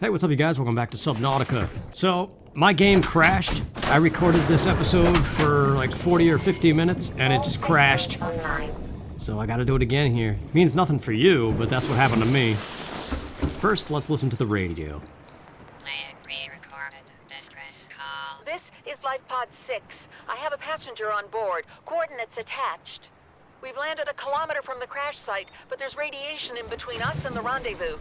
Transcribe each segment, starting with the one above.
Hey, what's up you guys? Welcome back to Subnautica. So, my game crashed. I recorded this episode for like 40 or 50 minutes and it just crashed. So I gotta do it again here. Means nothing for you, but that's what happened to me. First, let's listen to the radio. This is Life Pod 6. I have a passenger on board. Coordinates attached. We've landed a kilometer from the crash site, but there's radiation in between us and the rendezvous.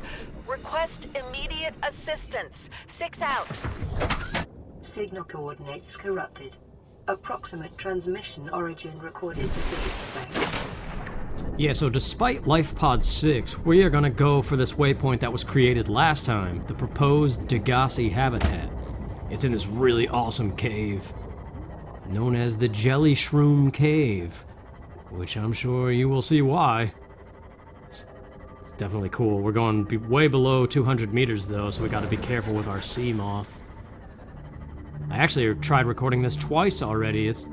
Request immediate assistance. 6 out. Signal coordinates corrupted. Approximate transmission origin recorded to date. Yeah, so despite Life Pod 6, we are gonna go for this waypoint that was created last time, the proposed Degasi Habitat. It's in this really awesome cave, known as the Jellyshroom Cave, which I'm sure you will see why. It's definitely cool. We're going way below 200 meters though, so we gotta be careful with our Seamoth. I actually tried recording this twice already. It's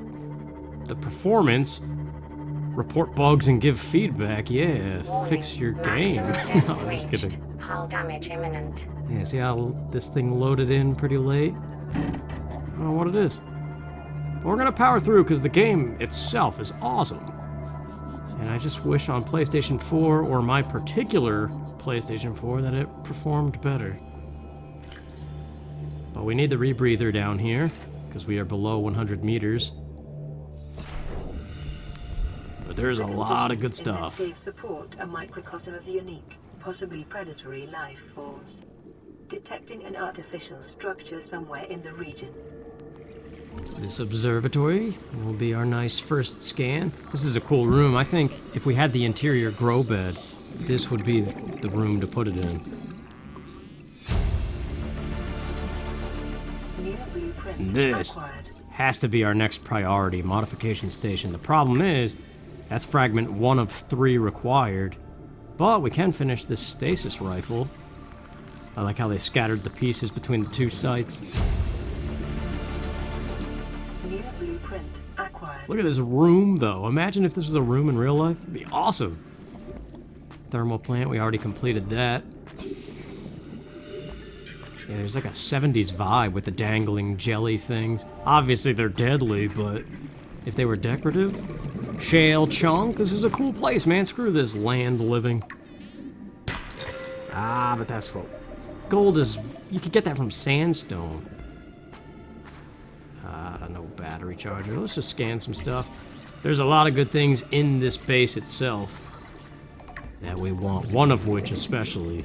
the performance. Report bugs and give feedback. Yeah, fix your game. No, I'm just kidding. Hull damage imminent. Yeah, see how this thing loaded in pretty late? I don't know what it is. But we're gonna power through because the game itself is awesome. And I just wish on PlayStation 4 or my particular PlayStation 4 that it performed better. But we need the rebreather down here because we are below 100 meters. But there's a lot of good stuff. Cave support a microcosm of unique, possibly predatory life forms. Detecting an artificial structure somewhere in the region. This observatory will be our nice first scan. This is a cool room. I think if we had the interior grow bed, this would be the room to put it in. And this has to be our next priority, modification station. The problem is, that's fragment 1 of 3 required, but we can finish this stasis rifle. I like how they scattered the pieces between the 2 sites. New blueprint acquired. Look at this room, though. Imagine if this was a room in real life. It'd be awesome. Thermal plant, we already completed that. Yeah, there's like a 70s vibe with the dangling jelly things. Obviously, they're deadly, but if they were decorative... Shale chunk, this is a cool place, man. Screw this land living. Ah, but that's what... Gold is... You could get that from sandstone. No battery charger. Let's just scan some stuff. There's a lot of good things in this base itself that we want. One of which especially.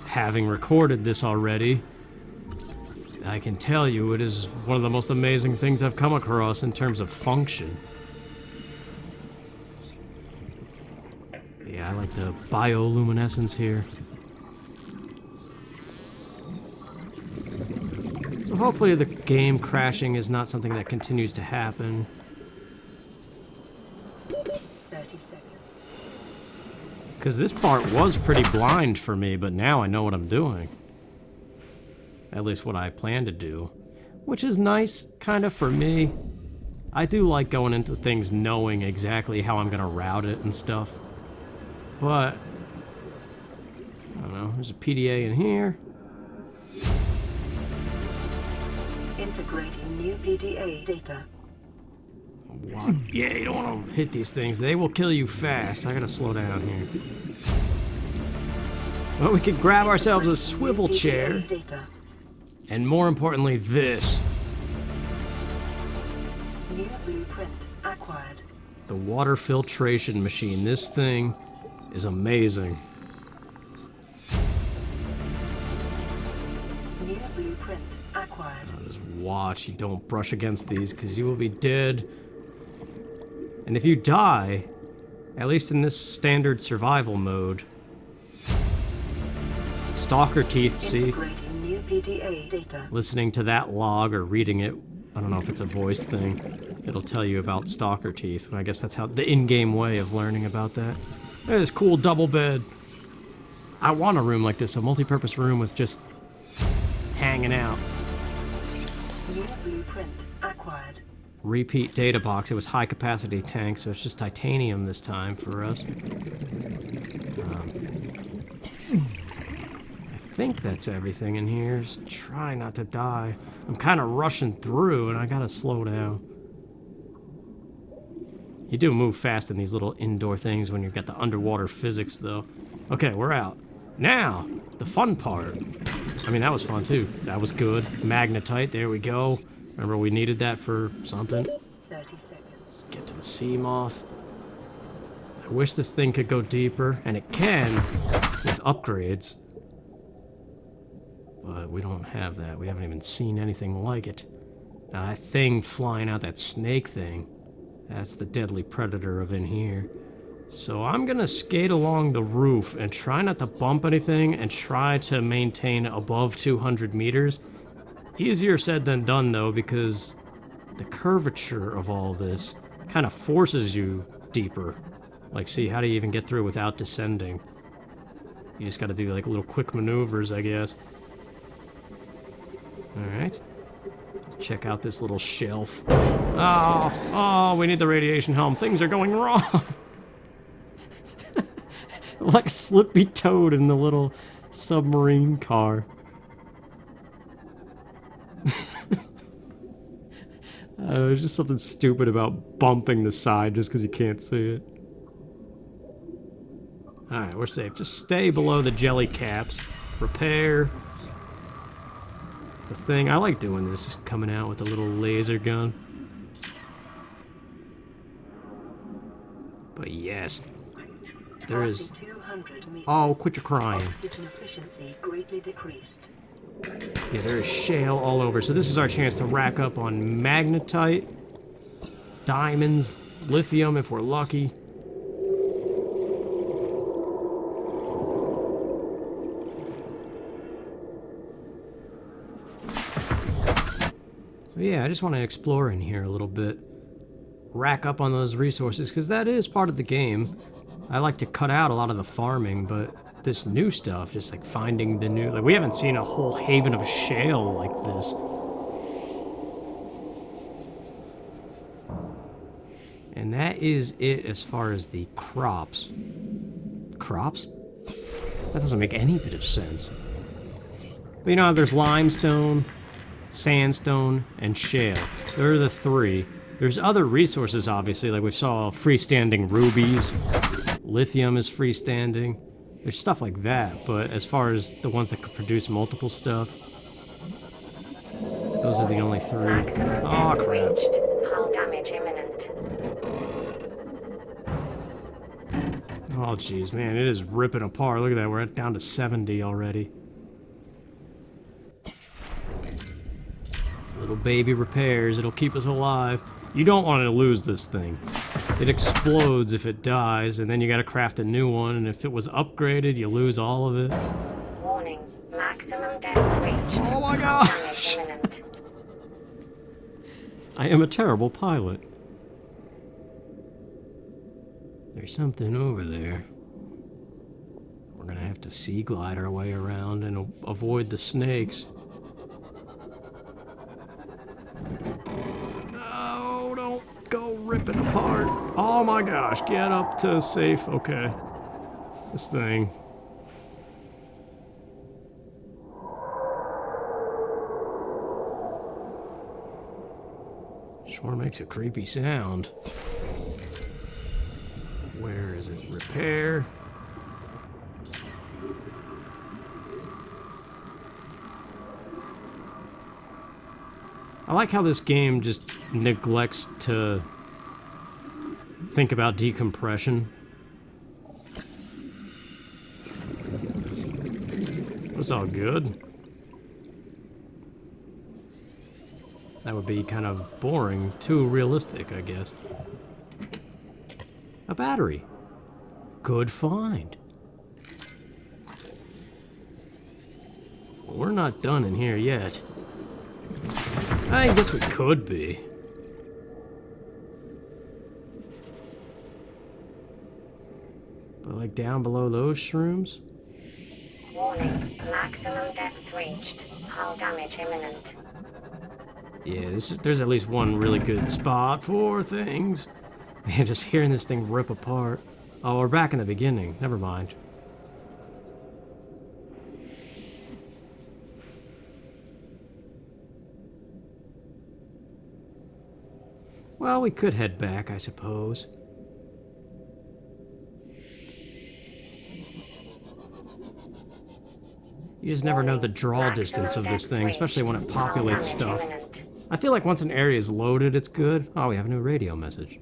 Having recorded this already, I can tell you it is one of the most amazing things I've come across in terms of function. Yeah, I like the bioluminescence here. So hopefully the game crashing is not something that continues to happen. 30 seconds. Because this part was pretty blind for me, but now I know what I'm doing. At least what I plan to do. Which is nice, kind of, for me. I do like going into things knowing exactly how I'm going to route it and stuff. But, I don't know, there's a PDA in here. Integrating new PDA data. What? Yeah, you don't want to hit these things. They will kill you fast. I gotta slow down here. Well, we could grab ourselves a swivel chair. And more importantly, this. New blueprint acquired. The water filtration machine. This thing is amazing. New blueprint acquired. Just watch, you don't brush against these because you will be dead. And if you die, at least in this standard survival mode, stalker teeth, see? Integrating new PDA data. Listening to that log or reading it, I don't know if it's a voice thing, it'll tell you about stalker teeth. I guess that's how the in-game way of learning about that. There's this cool double bed. I want a room like this, a multi-purpose room with just hanging out. New blueprint acquired. Repeat data box. It was high capacity tank, so it's just titanium this time for us. I think that's everything in here. Just try not to die. I'm kind of rushing through, and I gotta slow down. You do move fast in these little indoor things when you've got the underwater physics, though. Okay, we're out. Now, the fun part. I mean, that was fun, too. That was good. Magnetite, there we go. Remember, we needed that for something. 30 seconds. Get to the Seamoth. I wish this thing could go deeper, and it can with upgrades. But we don't have that. We haven't even seen anything like it. Now, that thing flying out, that snake thing, that's the deadly predator of in here. So I'm gonna skate along the roof and try not to bump anything and try to maintain above 200 meters. Easier said than done, though, because the curvature of all this kind of forces you deeper. Like, see, how do you even get through without descending? You just gotta do, like, little quick maneuvers, I guess. Alright. Check out this little shelf. Oh, we need the radiation helm. Things are going wrong! Like a slippy toad in the little submarine car. There's just something stupid about bumping the side just because you can't see it. Alright, we're safe. Just stay below the jelly caps. Repair the thing. I like doing this, just coming out with a little laser gun. But yes, there is... Oh, quit your crying. Oxygen efficiency greatly decreased. Yeah, there is shale all over, so this is our chance to rack up on magnetite, diamonds, lithium if we're lucky. So yeah, I just want to explore in here a little bit. Rack up on those resources, because that is part of the game. I like to cut out a lot of the farming, but this new stuff, just like finding the new... Like, we haven't seen a whole haven of shale like this. And that is it as far as the crops. Crops? That doesn't make any bit of sense. But you know, there's limestone, sandstone, and shale. There are the three. There's other resources, obviously, like we saw freestanding rubies. Lithium is freestanding. There's stuff like that, but as far as the ones that could produce multiple stuff, those are the only three. Oh, crap. Hull damage imminent. Oh, jeez, man, it is ripping apart. Look at that, we're down to 70 already. These little baby repairs, it'll keep us alive. You don't want to lose this thing. It explodes if it dies, and then you gotta craft a new one, and if it was upgraded, you lose all of it. Warning, maximum depth reached. Oh my Hull gosh! damage imminent. I am a terrible pilot. There's something over there. We're gonna have to sea glide our way around and avoid the snakes. No, don't go ripping apart. Oh my gosh, get up to safe. Okay. This thing. Sure makes a creepy sound. Where is it? Repair. I like how this game just neglects to think about decompression. It's all good. That would be kind of boring, too realistic, I guess. A battery. Good find. Well, we're not done in here yet. I guess we could be. But like down below those shrooms? Warning, maximum depth reached. Hull damage imminent. Yeah, there's at least one really good spot for things. Man, just hearing this thing rip apart. Oh, we're back in the beginning. Never mind. Well, we could head back, I suppose. You just never know the draw distance of this thing, especially when it populates stuff. I feel like once an area is loaded, it's good. Oh, we have a new radio message.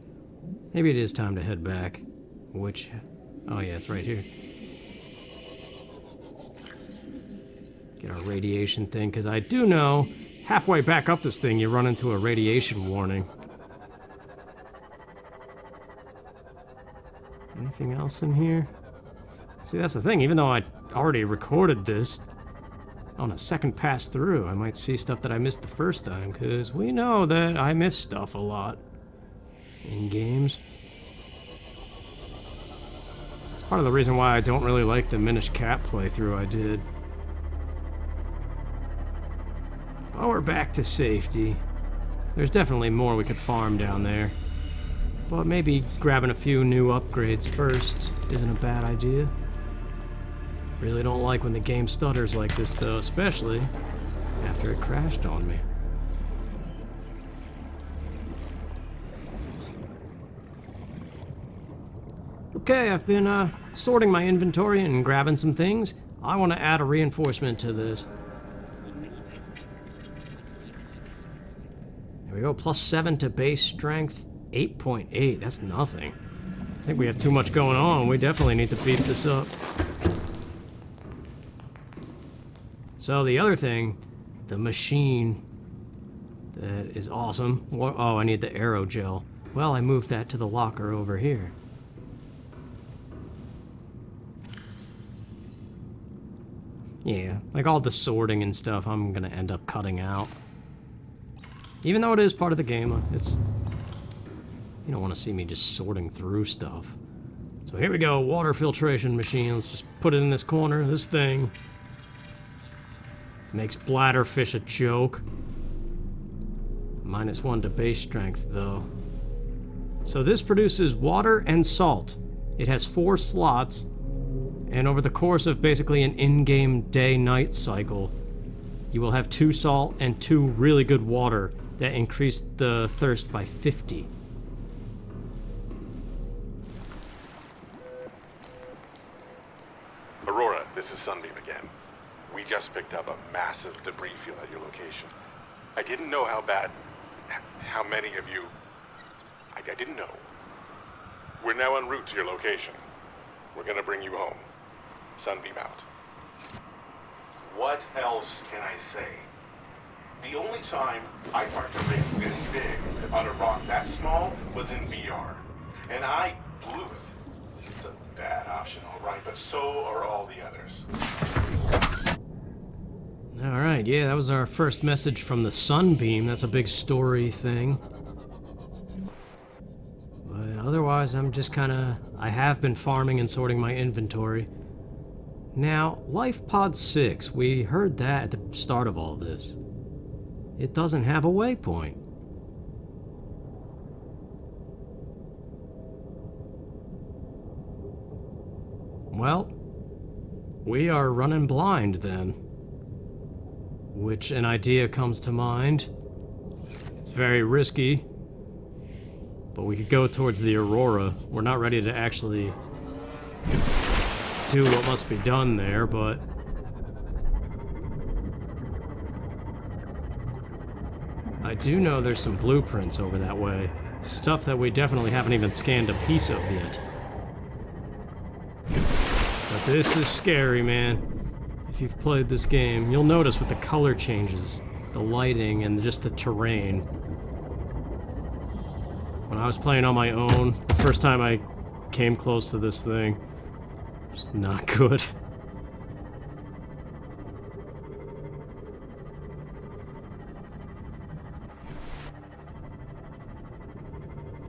Maybe it is time to head back. Which... oh yeah, it's right here. Get our radiation thing, because I do know halfway back up this thing, you run into a radiation warning. Anything else in here? See, that's the thing. Even though I already recorded this on a second pass through, I might see stuff that I missed the first time, because we know that I miss stuff a lot in games. It's part of the reason why I don't really like the Minish Cap playthrough I did. Well, we're back to safety. There's definitely more we could farm down there. But maybe grabbing a few new upgrades first isn't a bad idea. Really don't like when the game stutters like this though, especially after it crashed on me. Okay, I've been sorting my inventory and grabbing some things. I want to add a reinforcement to this. There we go, +7 to base strength, 8.8, that's nothing. I think we have too much going on. We definitely need to beef this up. So the other thing, the machine that is awesome. Oh, I need the aerogel. Well, I moved that to the locker over here. Yeah, like all the sorting and stuff I'm gonna end up cutting out. Even though it is part of the game, it's... you don't want to see me just sorting through stuff. So here we go, water filtration machine. Let's just put it in this corner. This thing makes bladderfish a joke. -1 to base strength, though. So this produces water and salt. It has 4 slots, and over the course of basically an in-game day-night cycle, you will have 2 salt and 2 really good water that increase the thirst by 50. Aurora, this is Sunbeam again. We just picked up a massive debris field at your location. I didn't know how many of you... I didn't know. We're now en route to your location. We're gonna bring you home. Sunbeam out. What else can I say? The only time I parked a rig this big on a rock that small was in VR. And I blew it. It's a bad option, all right, but so are all the others. Alright, yeah, that was our first message from the Sunbeam. That's a big story thing. But otherwise, I'm just kinda... I have been farming and sorting my inventory. Now, Life Pod 6, we heard that at the start of all this. It doesn't have a waypoint. Well, we are running blind then. Which an idea comes to mind. It's very risky, but we could go towards the Aurora. We're not ready to actually do what must be done there, but I do know there's some blueprints over that way. Stuff that we definitely haven't even scanned a piece of yet. But this is scary, man. If you've played this game, you'll notice with the color changes, the lighting, and just the terrain. When I was playing on my own, the first time I came close to this thing, it's not good.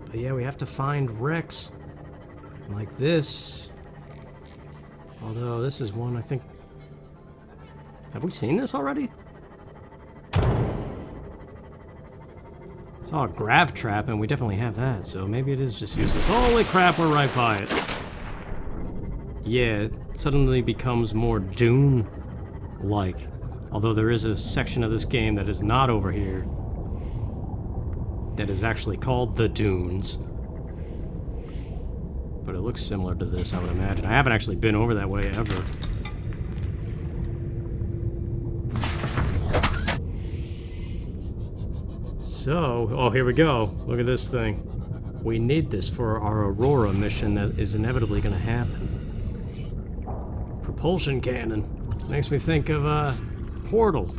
But yeah, we have to find wrecks like this. Although this is one I think... Have we seen this already? Saw a grav trap and we definitely have that, so maybe it is just useless. Holy crap, we're right by it. Yeah, it suddenly becomes more Dune-like. Although there is a section of this game that is not over here. that is actually called the Dunes. But it looks similar to this, I would imagine. I haven't actually been over that way ever. So, oh, here we go. Look at this thing. We need this for our Aurora mission that is inevitably going to happen. Propulsion Cannon. Makes me think of Portal.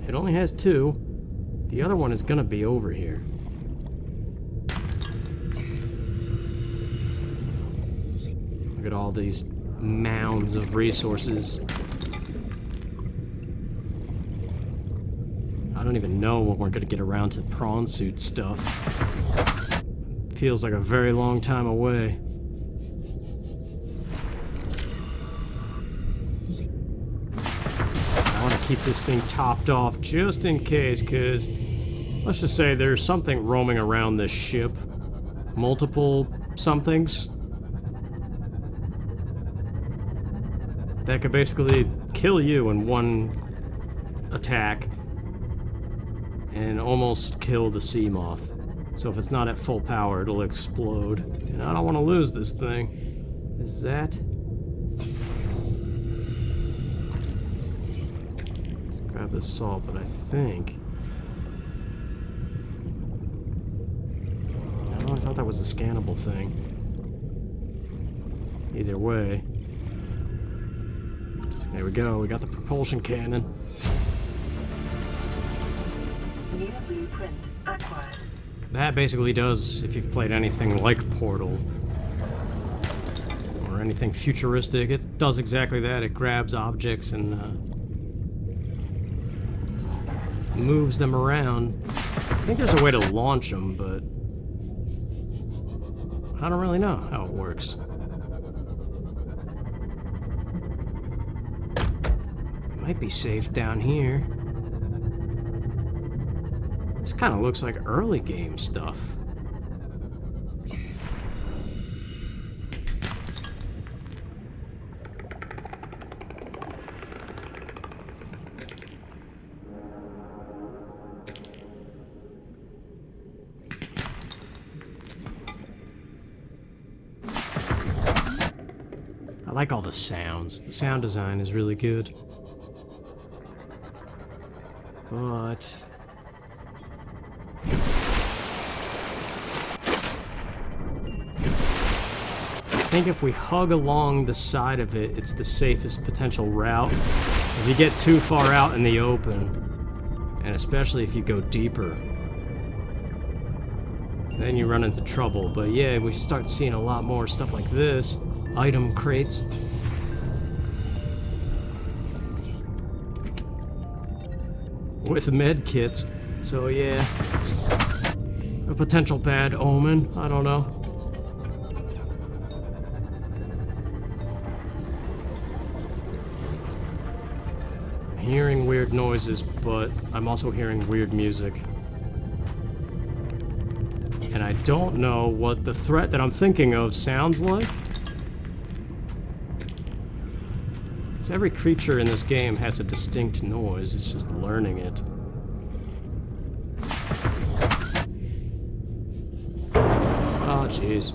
It only has 2. The other one is going to be over here. Look at all these mounds of resources. I don't even know when we're going to get around to prawn suit stuff. Feels like a very long time away. I want to keep this thing topped off just in case, because let's just say there's something roaming around this ship. Multiple somethings. That could basically kill you in one attack. And almost kill the Seamoth. So if it's not at full power, it'll explode. And I don't want to lose this thing. Is that? Let's grab this salt, but I think... No, I thought that was a scannable thing. Either way. There we go, we got the propulsion cannon. New blueprint acquired. That basically does, if you've played anything like Portal, or anything futuristic, it does exactly that. It grabs objects and moves them around. I think there's a way to launch them, but I don't really know how it works. It might be safe down here. This kind of looks like early game stuff. I like all the sounds. The sound design is really good. But... I think if we hug along the side of it, it's the safest potential route. If you get too far out in the open, and especially if you go deeper, then you run into trouble. But yeah, we start seeing a lot more stuff like this. Item crates. With med kits. So yeah, it's a potential bad omen. I don't know. Hearing weird noises, but I'm also hearing weird music. And I don't know what the threat that I'm thinking of sounds like. Because every creature in this game has a distinct noise, it's just learning it. Oh, jeez.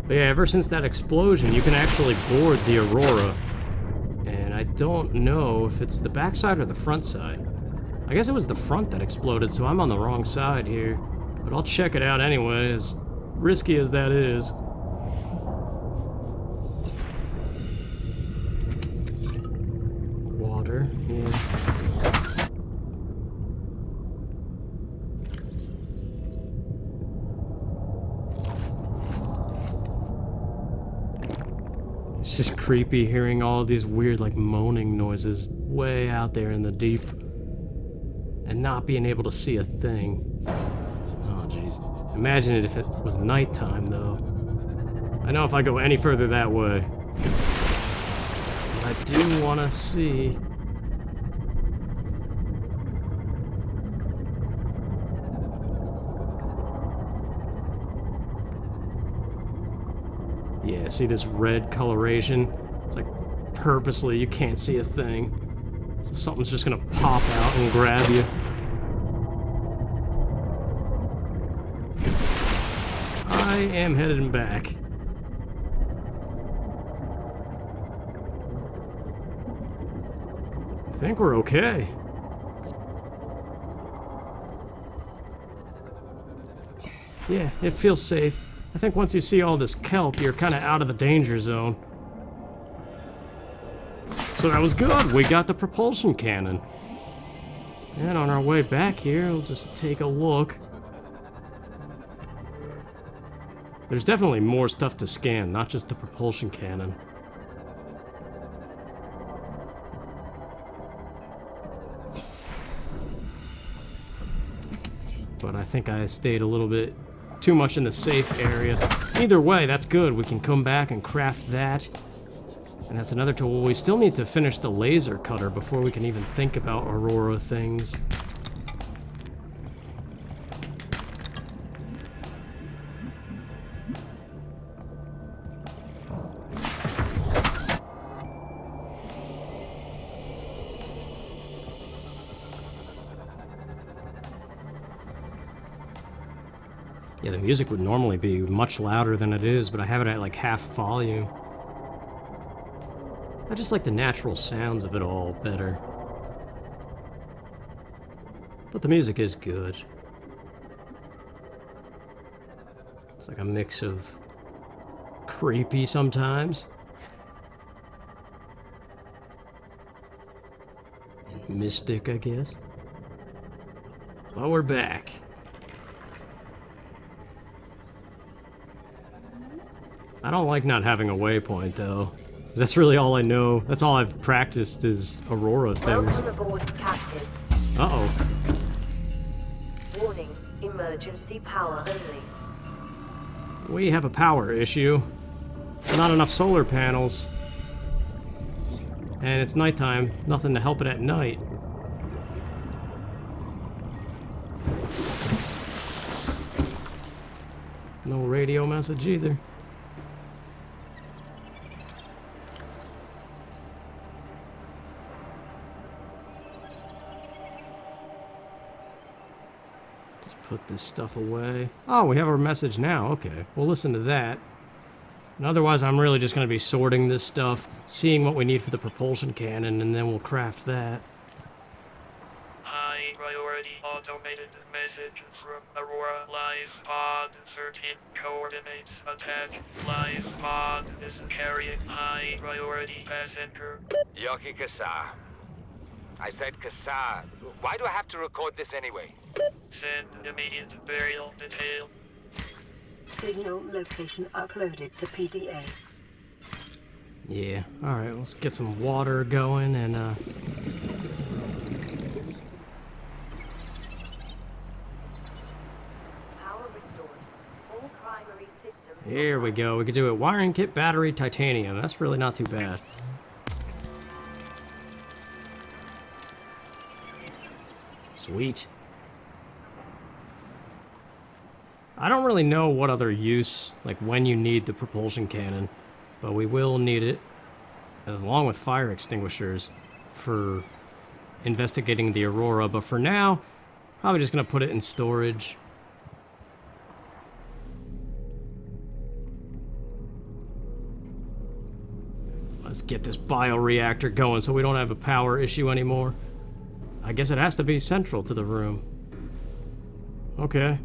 But yeah, ever since that explosion, you can actually board the Aurora. And I don't know if it's the backside or the front side. I guess it was the front that exploded, so I'm on the wrong side here. But I'll check it out anyway, as risky as that is. Water, yeah. It's just creepy hearing all these weird, like, moaning noises way out there in the deep. And not being able to see a thing. Oh, jeez. Imagine it if it was nighttime, though. I know if I go any further that way. I do want to see... Yeah, see this red coloration? It's like purposely you can't see a thing. So something's just gonna pop out and grab you. I am headed back. I think we're okay. Yeah, it feels safe. I think once you see all this kelp, you're kind of out of the danger zone. So that was good. We got the propulsion cannon. And on our way back here, we'll just take a look. There's definitely more stuff to scan, not just the propulsion cannon. But I think I stayed a little bit too much in the safe area. Either way, that's good. We can come back and craft that. And that's another tool. We still need to finish the laser cutter before we can even think about Aurora things. Yeah, the music would normally be much louder than it is, but I have it at like half volume. I just like the natural sounds of it all better. But the music is good. It's like a mix of creepy sometimes and mystic, I guess. Well, we're back. I don't like not having a waypoint, though. That's really all I know. That's all I've practiced is Aurora things. Welcome aboard, Captain. Uh-oh. Warning, emergency power only. We have a power issue. Not enough solar panels. And it's nighttime. Nothing to help it at night. No radio message either. Put this stuff away. Oh, we have our message now. Okay, we'll listen to that. And otherwise, I'm really just going to be sorting this stuff, seeing what we need for the propulsion cannon, and then we'll craft that. High priority automated message from Aurora. Live pod 13 coordinates attached. Live pod is carrying high priority passenger. Yoki Kasa. I said Kasa. Why do I have to record this anyway? Send immediate burial detail. Signal location uploaded to PDA. Yeah, alright, let's get some water going and, Power restored. All primary systems. here we go. We could do it. Wiring kit, battery, titanium. That's really not too bad. Sweet. I don't really know what other use, like when you need the propulsion cannon, but we will need it, along with fire extinguishers, for investigating the Aurora. But for now, probably just gonna put it in storage. Let's get this bioreactor going so we don't have a power issue anymore. I guess it has to be central to the room. Okay.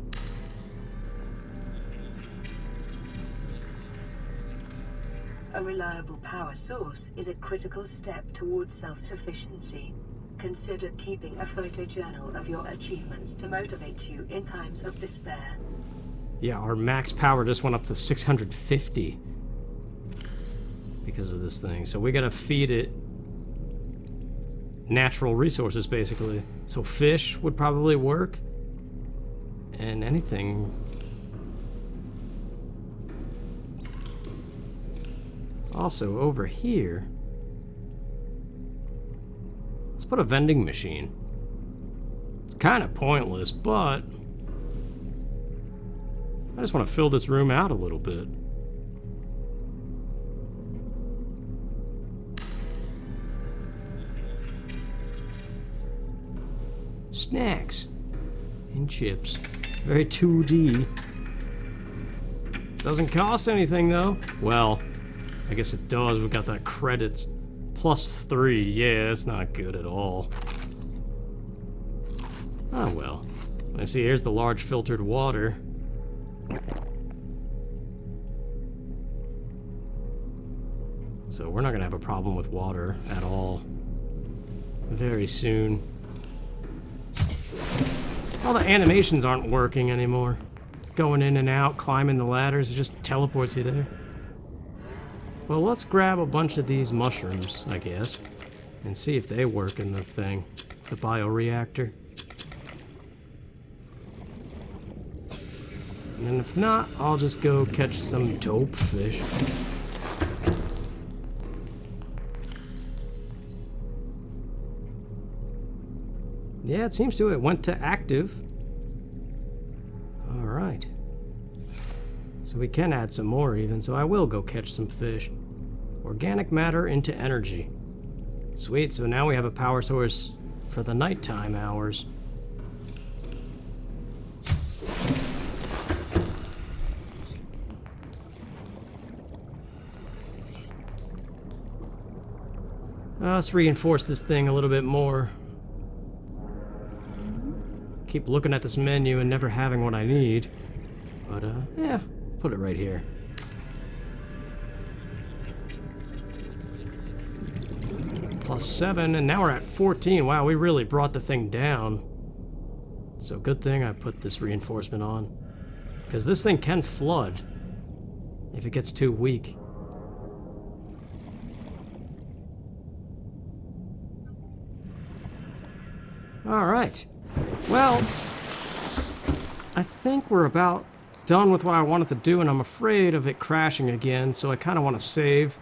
A reliable power source is a critical step towards self-sufficiency. Consider keeping a photojournal of your achievements to motivate you in times of despair. Yeah, our max power just went up to 650 because of this thing. So we gotta feed it natural resources, basically. So fish would probably work. And anything. Also, over here, let's put a vending machine. It's kind of pointless, but I just want to fill this room out a little bit. snacks and chips. Very 2D. Doesn't cost anything though. Well, I guess it does. We got that credits. +3. Yeah, that's not good at all. Oh well. I see, here's the large filtered water. So we're not gonna have a problem with water at all very soon. All the animations aren't working anymore. Going in and out, climbing the ladders, it just teleports you there. Well, let's grab a bunch of these mushrooms, I guess, and see if they work in the thing, the bioreactor. And if not, I'll just go catch some dope fish. Yeah, it seems to. It went to active. All right. So we can add some more even, so I will go catch some fish. Organic matter into energy. Sweet, so now we have a power source for the nighttime hours. Let's reinforce this thing a little bit more. Keep looking at this menu and never having what I need. But, yeah, put it right here. +7, and now we're at 14. Wow, we really brought the thing down. So good thing I put this reinforcement on. Because this thing can flood if it gets too weak. Alright. Well, I think we're about done with what I wanted to do, and I'm afraid of it crashing again, so I kind of want to save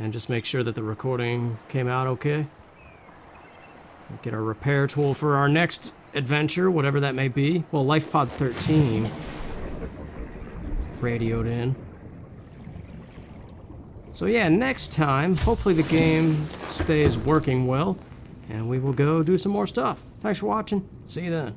and just make sure that the recording came out okay. Get our repair tool for our next adventure, whatever that may be. Well, LifePod 13 radioed in. So yeah, next time, hopefully the game stays working well, and we will go do some more stuff. Thanks for watching. See you then.